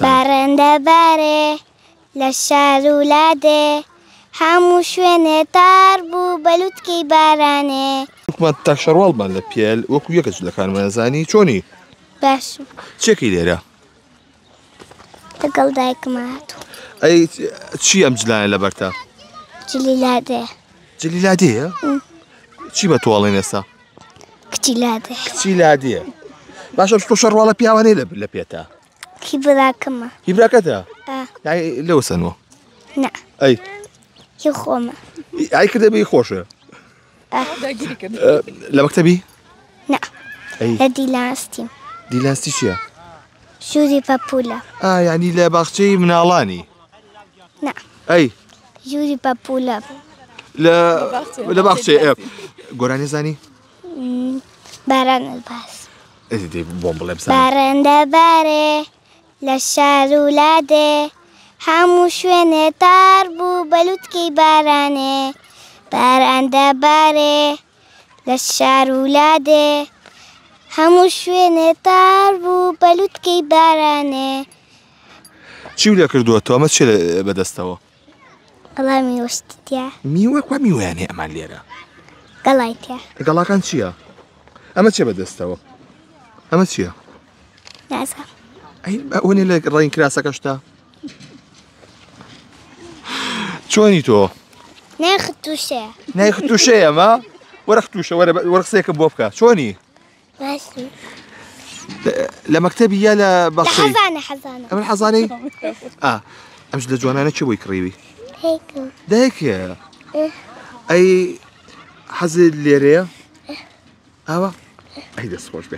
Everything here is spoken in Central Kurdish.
بارەندە بارێ لە شار ولادێ هەموو شوێنێ تار بوو بەلووتکەی بارانێ. حکومەت تاکشەڕواڵمان لە پێل وەکو یەکەش لە کارمەنەزانی چۆنی؟ باش چێکی لێرە؟ لەگەڵ دایکم هاتوو. ئەی چی ئەم جلایە لەبەرتە؟ جلیلادێ. جلیلادەیە؟ چی بە تۆڵێن ئێستا؟ کچی لادێ. کچی لادەیە. باشە تۆ شەڕواڵە پیاوانەی لە پێتە؟ هی براکەمە. هی براکەتە؟ لەوە سەنوە؟ نا. ئەی هی خۆمە. ئای کردە بێ خۆشە؟ لە مەکتەبی؟ نا. لە دیلانستیم. دیلانستی چییە؟ ژووری پەپوولە. یعنی لە باخچەی مناڵانی؟ نا. ئەی ژووری پەپوولە. لە باخچەی گۆرانی زانی؟ باران باس. بۆم بڵێ بزانم. بارەندە بارێ لە شار ولادێ هەموو شوێنێ تار بوو بەلووتکەی بارانێ. بارەندە بارێ لە شار ولادێ هەموو شوێنێ تار بوو بەلووتکەی بارانێ. چی لێ کردووەتەوە؟ ئەمە چێ بەدەستەوە؟ گەڵا میوەشتیا. میوە کوا میوەیان هەیە ئەمان لێرە؟ گەڵای تیا. گەڵاکان چییە؟ ئەمە چێ بەدەستەوە؟ ئەمە چییە؟ نازانم. ئەوەنێ لە ڕێین کراسەکەشتا؟ چۆنی تۆ؟ نایخت تووشەیە. نایخت تووشەیە ئەمە؟ وەرە تووشە وەرە قسەیەکەم بۆ بکە. چۆنی؟ باشی. لە مەکتەبی یا لە باخچەی؟ لە حەزانە حەزانە. ئەمە حەزانەی؟ ئەمش لە جوانانە چی بۆی کڕیوی؟ دایکە. ئەی حەزت لێرەیە؟ ئاوە؟ ئەی دەست خۆش بێ.